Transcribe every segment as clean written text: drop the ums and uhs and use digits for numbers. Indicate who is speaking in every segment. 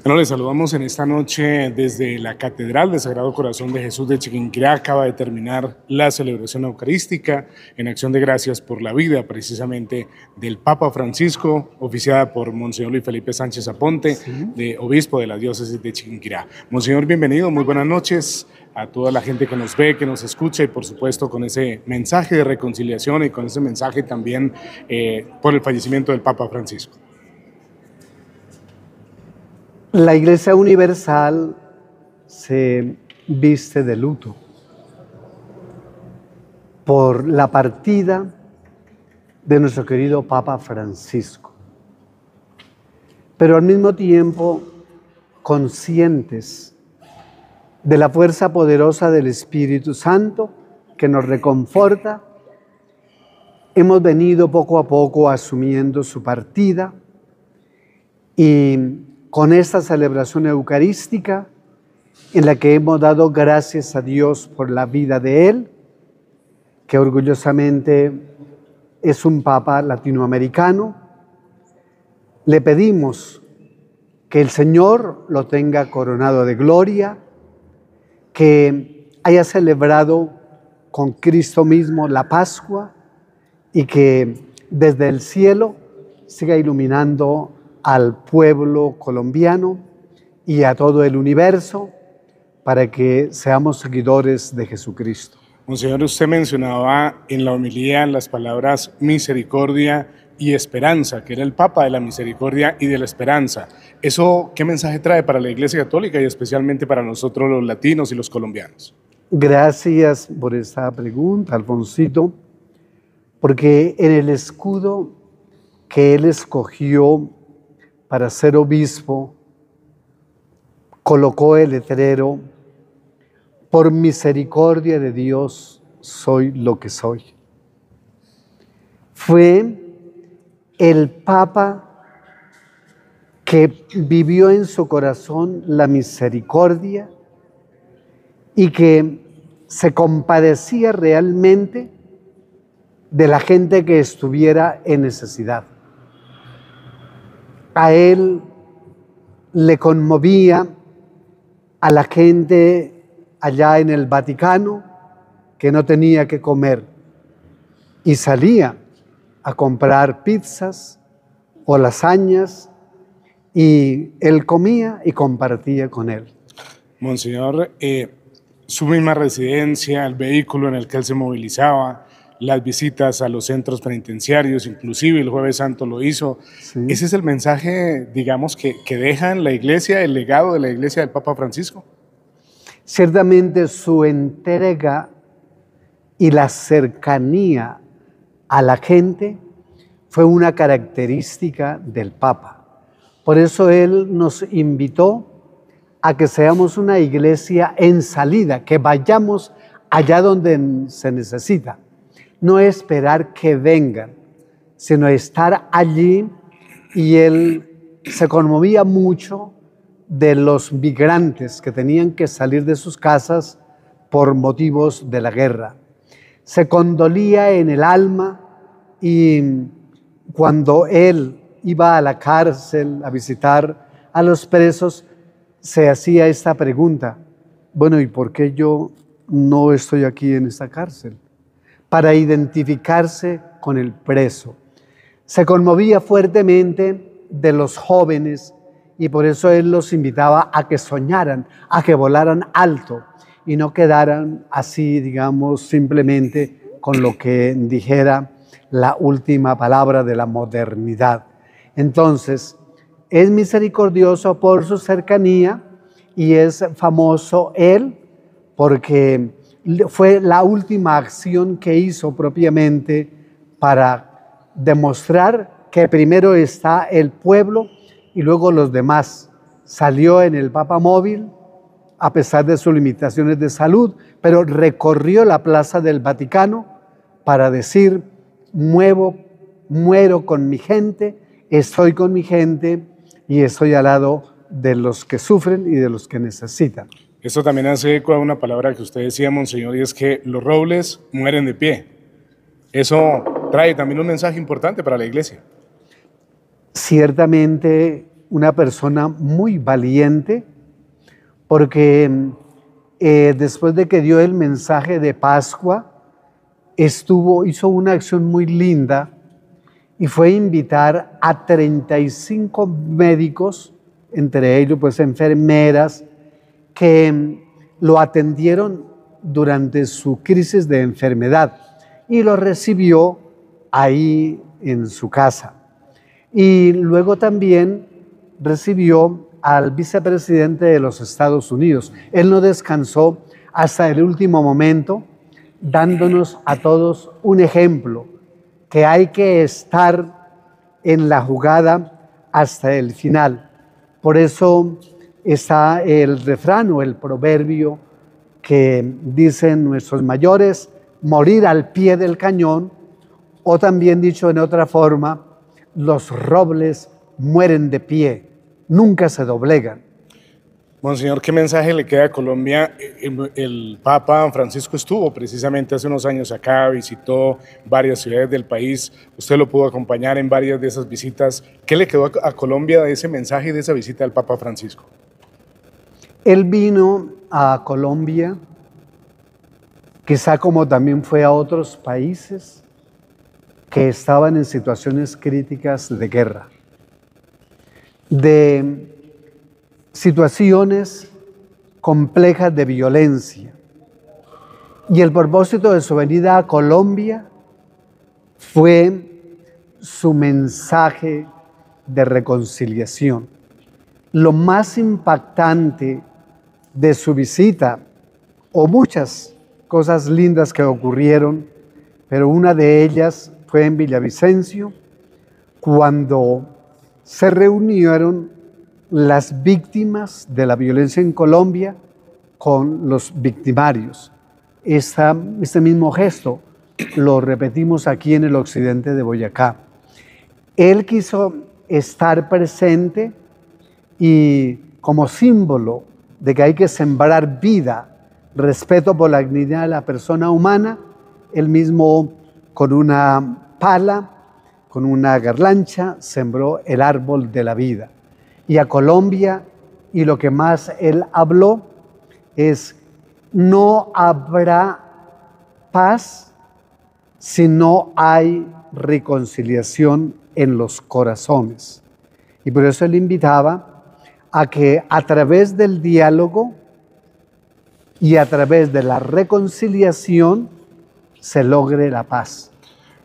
Speaker 1: Bueno, les saludamos en esta noche desde la Catedral del Sagrado Corazón de Jesús de Chiquinquirá. Acaba de terminar la celebración eucarística en acción de gracias por la vida precisamente del Papa Francisco, oficiada por Monseñor Luis Felipe Sánchez Aponte, de obispo de la diócesis de Chiquinquirá. Monseñor, bienvenido, muy buenas noches a toda la gente que nos ve, que nos escucha y por supuesto con ese mensaje de reconciliación y con ese mensaje también por el fallecimiento del Papa Francisco.
Speaker 2: La Iglesia Universal se viste de luto por la partida de nuestro querido Papa Francisco, pero al mismo tiempo conscientes de la fuerza poderosa del Espíritu Santo que nos reconforta, hemos venido poco a poco asumiendo su partida y con esta celebración eucarística en la que hemos dado gracias a Dios por la vida de Él, que orgullosamente es un Papa latinoamericano, le pedimos que el Señor lo tenga coronado de gloria, que haya celebrado con Cristo mismo la Pascua y que desde el cielo siga iluminando al pueblo colombiano y a todo el universo para que seamos seguidores de Jesucristo.
Speaker 1: Monseñor, usted mencionaba en la homilía las palabras misericordia y esperanza, que era el Papa de la misericordia y de la esperanza. ¿Eso qué mensaje trae para la Iglesia Católica y especialmente para nosotros los latinos y los colombianos?
Speaker 2: Gracias por esta pregunta, Alfonsito, porque en el escudo que él escogió para ser obispo, colocó el letrero: por misericordia de Dios soy lo que soy. Fue el Papa que vivió en su corazón la misericordia y que se compadecía realmente de la gente que estuviera en necesidad. A él le conmovía a la gente allá en el Vaticano que no tenía que comer y salía a comprar pizzas o lasañas y él comía y compartía con él.
Speaker 1: Monseñor, su misma residencia, el vehículo en el que él se movilizaba, las visitas a los centros penitenciarios, inclusive el Jueves Santo lo hizo. Sí. ¿Ese es el mensaje, digamos, que deja en la Iglesia, el legado de la Iglesia del Papa Francisco?
Speaker 2: Ciertamente su entrega y la cercanía a la gente fue una característica del Papa. Por eso él nos invitó a que seamos una iglesia en salida, que vayamos allá donde se necesita. No esperar que vengan, sino estar allí, y él se conmovía mucho de los migrantes que tenían que salir de sus casas por motivos de la guerra. Se condolía en el alma y cuando él iba a la cárcel a visitar a los presos, se hacía esta pregunta: bueno, ¿y por qué yo no estoy aquí en esta cárcel? Para identificarse con el preso. Se conmovía fuertemente de los jóvenes y por eso él los invitaba a que soñaran, a que volaran alto y no quedaran así, digamos, simplemente con lo que dijera la última palabra de la modernidad. Entonces, es misericordioso por su cercanía y es famoso él porque fue la última acción que hizo propiamente para demostrar que primero está el pueblo y luego los demás. Salió en el Papa Móvil, a pesar de sus limitaciones de salud, pero recorrió la plaza del Vaticano para decir: muero con mi gente, estoy con mi gente y estoy al lado de los que sufren y de los que necesitan.
Speaker 1: Esto también hace eco a una palabra que usted decía, Monseñor, y es que los robles mueren de pie. Eso trae también un mensaje importante para la Iglesia.
Speaker 2: Ciertamente una persona muy valiente porque después de que dio el mensaje de Pascua, hizo una acción muy linda y fue invitar a 35 médicos, entre ellos pues enfermeras, que lo atendieron durante su crisis de enfermedad y lo recibió ahí en su casa. Y luego también recibió al vicepresidente de los Estados Unidos. Él no descansó hasta el último momento, dándonos a todos un ejemplo, que hay que estar en la jugada hasta el final. Por eso está el refrán o el proverbio que dicen nuestros mayores: morir al pie del cañón, o también dicho en otra forma, los robles mueren de pie, nunca se doblegan.
Speaker 1: Monseñor, ¿qué mensaje le queda a Colombia? El Papa Francisco estuvo precisamente hace unos años acá, visitó varias ciudades del país, usted lo pudo acompañar en varias de esas visitas. ¿Qué le quedó a Colombia de ese mensaje y de esa visita del Papa Francisco?
Speaker 2: Él vino a Colombia, quizá como también fue a otros países que estaban en situaciones críticas de guerra, de situaciones complejas de violencia. Y el propósito de su venida a Colombia fue su mensaje de reconciliación. Lo más impactante de su visita, o muchas cosas lindas que ocurrieron, pero una de ellas fue en Villavicencio, cuando se reunieron las víctimas de la violencia en Colombia con los victimarios. Este mismo gesto lo repetimos aquí en el occidente de Boyacá. Él quiso estar presente y como símbolo de que hay que sembrar vida, respeto por la dignidad de la persona humana, él mismo con una pala, con una garlancha, sembró el árbol de la vida. Y a Colombia, y lo que más él habló es: no habrá paz si no hay reconciliación en los corazones. Y por eso él invitaba a que a través del diálogo y a través de la reconciliación se logre la paz.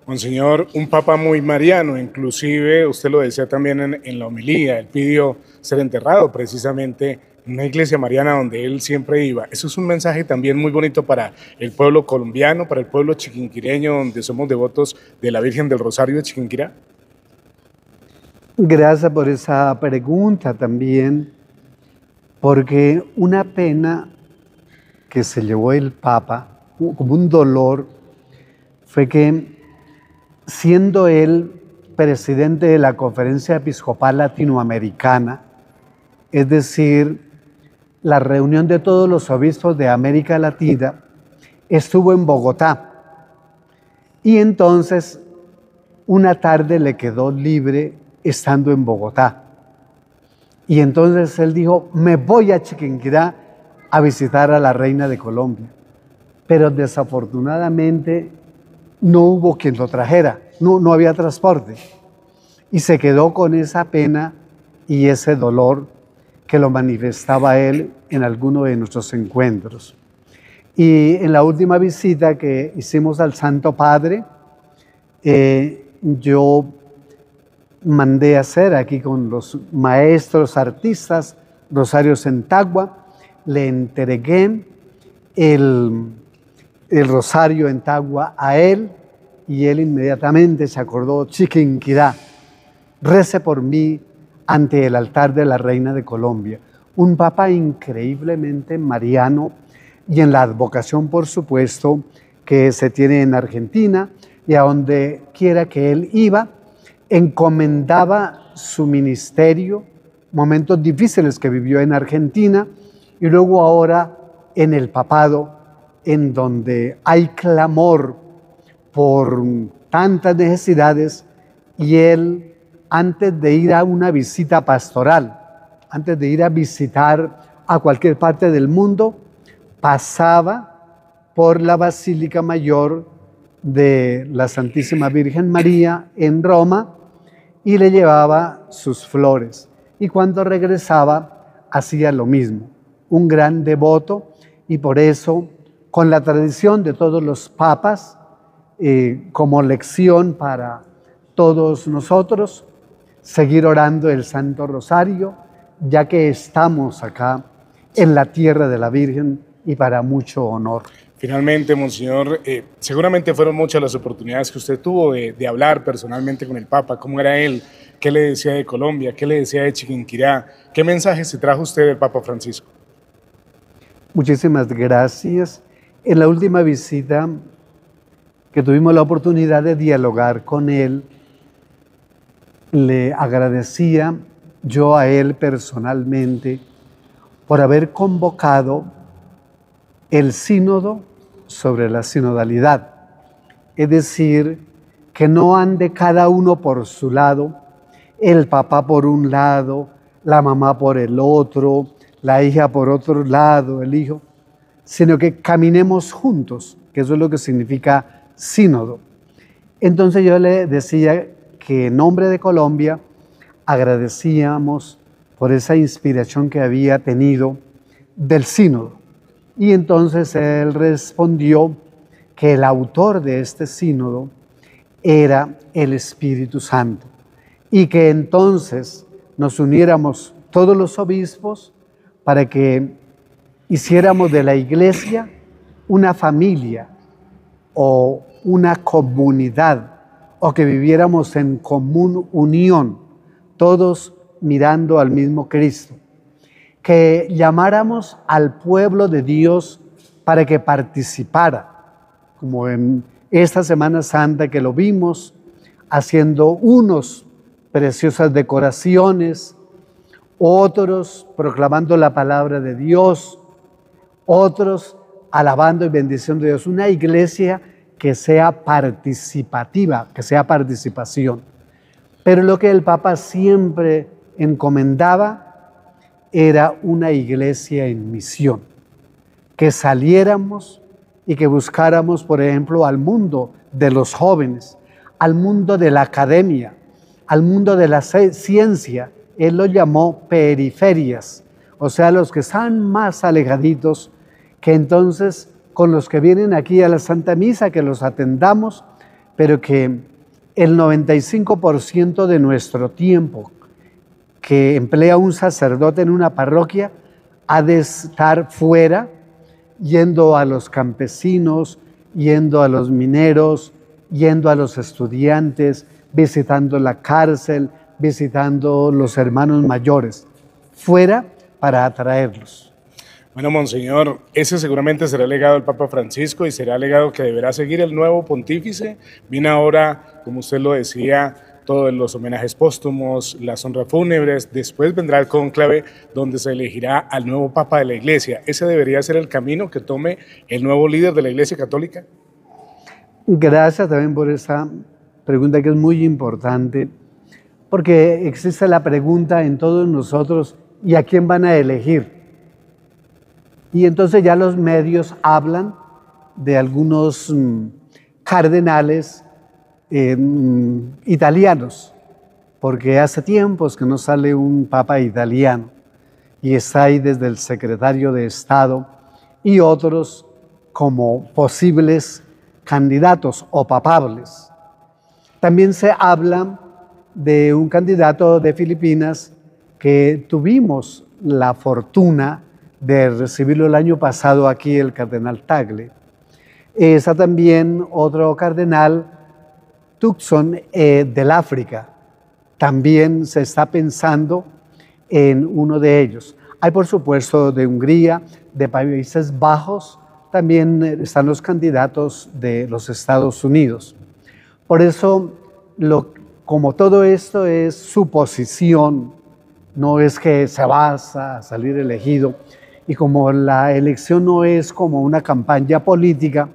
Speaker 1: Monseñor, un papa muy mariano, inclusive usted lo decía también en la homilía, él pidió ser enterrado precisamente en una iglesia mariana donde él siempre iba. Eso es un mensaje también muy bonito para el pueblo colombiano, para el pueblo chiquinquireño, donde somos devotos de la Virgen del Rosario de Chiquinquirá.
Speaker 2: Gracias por esa pregunta también, porque una pena que se llevó el Papa, como un dolor, fue que siendo él presidente de la Conferencia Episcopal Latinoamericana, es decir, la reunión de todos los obispos de América Latina, estuvo en Bogotá. Y entonces, una tarde le quedó libre estando en Bogotá. Y entonces él dijo: me voy a Chiquinquirá a visitar a la reina de Colombia. Pero desafortunadamente no hubo quien lo trajera, no había transporte. Y se quedó con esa pena y ese dolor que lo manifestaba él en alguno de nuestros encuentros. Y en la última visita que hicimos al Santo Padre, yo mandé a hacer aquí con los maestros artistas Rosario Centagua, le entregué el Rosario Centagua a él y él inmediatamente se acordó: Chiquinquirá, rece por mí ante el altar de la Reina de Colombia. Un papa increíblemente mariano y en la advocación, por supuesto, que se tiene en Argentina, y a donde quiera que él iba, encomendaba su ministerio, momentos difíciles que vivió en Argentina y luego ahora en el papado, en donde hay clamor por tantas necesidades, y él antes de ir a una visita pastoral, antes de ir a visitar a cualquier parte del mundo, pasaba por la Basílica Mayor de la Santísima Virgen María en Roma y le llevaba sus flores. Y cuando regresaba, hacía lo mismo. Un gran devoto, y por eso, con la tradición de todos los papas, como lección para todos nosotros, seguir orando el Santo Rosario, ya que estamos acá en la tierra de la Virgen y para mucho honor.
Speaker 1: Finalmente, Monseñor, seguramente fueron muchas las oportunidades que usted tuvo de hablar personalmente con el Papa. ¿Cómo era él? ¿Qué le decía de Colombia? ¿Qué le decía de Chiquinquirá? ¿Qué mensaje se trajo usted del Papa Francisco?
Speaker 2: Muchísimas gracias. En la última visita que tuvimos la oportunidad de dialogar con él, le agradecía yo a él personalmente por haber convocado el sínodo sobre la sinodalidad. Es decir, que no ande cada uno por su lado, el papá por un lado, la mamá por el otro, la hija por otro lado, el hijo, sino que caminemos juntos, que eso es lo que significa sínodo. Entonces yo le decía que en nombre de Colombia agradecíamos por esa inspiración que había tenido del sínodo. Y entonces él respondió que el autor de este sínodo era el Espíritu Santo y que entonces nos uniéramos todos los obispos para que hiciéramos de la iglesia una familia o una comunidad, o que viviéramos en común unión, todos mirando al mismo Cristo. Que llamáramos al pueblo de Dios para que participara, como en esta Semana Santa que lo vimos, haciendo unos preciosas decoraciones, otros proclamando la palabra de Dios, otros alabando y bendiciendo a Dios. Una iglesia que sea participativa, que sea participación. Pero lo que el Papa siempre encomendaba era una iglesia en misión, que saliéramos y que buscáramos, por ejemplo, al mundo de los jóvenes, al mundo de la academia, al mundo de la ciencia. Él lo llamó periferias, o sea, los que están más alejaditos, que entonces con los que vienen aquí a la Santa Misa, que los atendamos, pero que el 95% de nuestro tiempo que emplea un sacerdote en una parroquia ha de estar fuera, yendo a los campesinos, yendo a los mineros, yendo a los estudiantes, visitando la cárcel, visitando los hermanos mayores, fuera para atraerlos.
Speaker 1: Bueno, Monseñor, ese seguramente será el legado del Papa Francisco y será el legado que deberá seguir el nuevo pontífice. Viene ahora, como usted lo decía, todos los homenajes póstumos, las honras fúnebres, después vendrá el cónclave donde se elegirá al nuevo Papa de la Iglesia. ¿Ese debería ser el camino que tome el nuevo líder de la Iglesia Católica?
Speaker 2: Gracias también por esa pregunta que es muy importante, porque existe la pregunta en todos nosotros, ¿y a quién van a elegir? Y entonces ya los medios hablan de algunos cardenales italianos, porque hace tiempos que no sale un papa italiano, y está ahí desde el secretario de Estado y otros como posibles candidatos o papables. También se habla de un candidato de Filipinas que tuvimos la fortuna de recibirlo el año pasado aquí, el cardenal Tagle. Está también otro cardenal, Tucson, del África. También se está pensando en uno de ellos. Hay, por supuesto, de Hungría, de Países Bajos, también están los candidatos de los Estados Unidos. Por eso, como todo esto es suposición, no es que se va a salir elegido, y como la elección no es como una campaña política,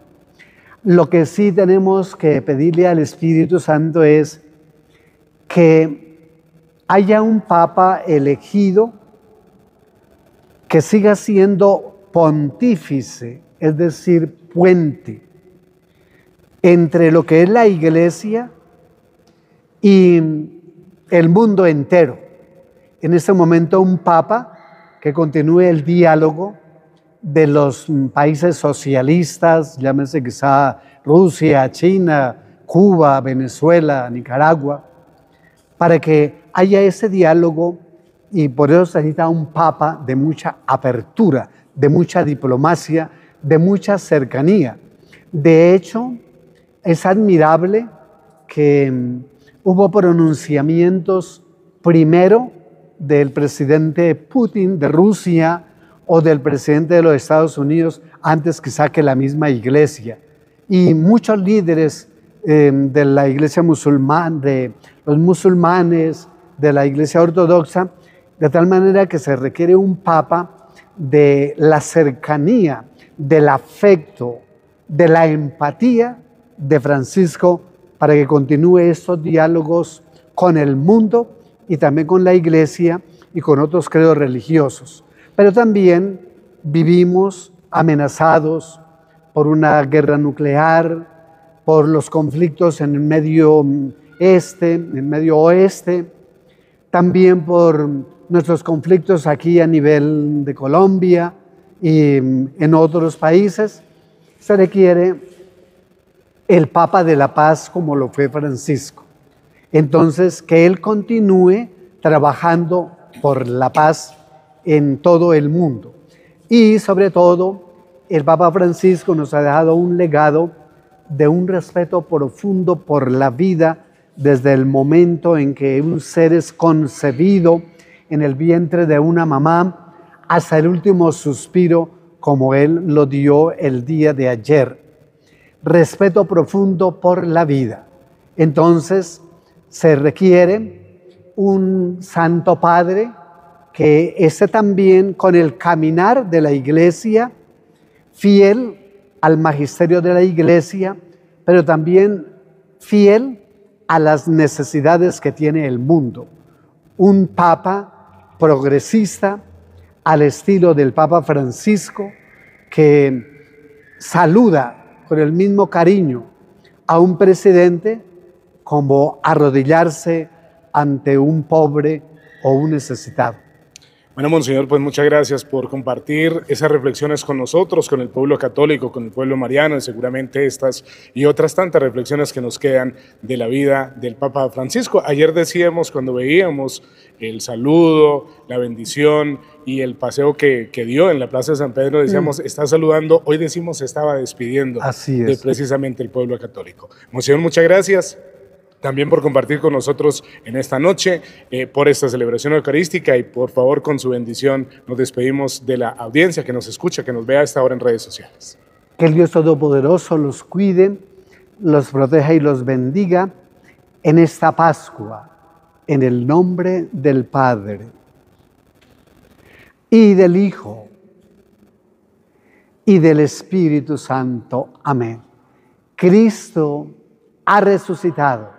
Speaker 2: lo que sí tenemos que pedirle al Espíritu Santo es que haya un papa elegido que siga siendo pontífice, es decir, puente entre lo que es la Iglesia y el mundo entero. En este momento un papa que continúe el diálogo de los países socialistas, llámese quizá Rusia, China, Cuba, Venezuela, Nicaragua, para que haya ese diálogo, y por eso se necesita un papa de mucha apertura, de mucha diplomacia, de mucha cercanía. De hecho, es admirable que hubo pronunciamientos primero del presidente Putin de Rusia o del presidente de los Estados Unidos antes quizá que la misma Iglesia. Y muchos líderes de la Iglesia musulmana, de los musulmanes, de la Iglesia ortodoxa, de tal manera que se requiere un papa de la cercanía, del afecto, de la empatía de Francisco para que continúe estos diálogos con el mundo y también con la Iglesia y con otros credos religiosos. Pero también vivimos amenazados por una guerra nuclear, por los conflictos en el medio este, en el medio oeste, también por nuestros conflictos aquí a nivel de Colombia y en otros países. Se requiere el Papa de la Paz como lo fue Francisco. Entonces, que él continúe trabajando por la paz en todo el mundo. Y sobre todo, el Papa Francisco nos ha dejado un legado de un respeto profundo por la vida desde el momento en que un ser es concebido en el vientre de una mamá hasta el último suspiro, como él lo dio el día de ayer. Respeto profundo por la vida. Entonces, se requiere un Santo Padre que esté también con el caminar de la Iglesia, fiel al magisterio de la Iglesia, pero también fiel a las necesidades que tiene el mundo. Un Papa progresista al estilo del Papa Francisco, que saluda con el mismo cariño a un presidente como arrodillarse ante un pobre o un necesitado.
Speaker 1: Bueno, Monseñor, pues muchas gracias por compartir esas reflexiones con nosotros, con el pueblo católico, con el pueblo mariano, y seguramente estas y otras tantas reflexiones que nos quedan de la vida del Papa Francisco. Ayer decíamos, cuando veíamos el saludo, la bendición y el paseo que dio en la Plaza de San Pedro, decíamos, está saludando, hoy decimos, estaba despidiendo.
Speaker 2: Así es.
Speaker 1: De precisamente el pueblo católico. Monseñor, muchas gracias también por compartir con nosotros en esta noche, por esta celebración eucarística, y por favor, con su bendición, nos despedimos de la audiencia que nos escucha, que nos vea a esta hora en redes sociales.
Speaker 2: Que el Dios Todopoderoso los cuide, los proteja y los bendiga en esta Pascua, en el nombre del Padre, y del Hijo, y del Espíritu Santo. Amén. Cristo ha resucitado.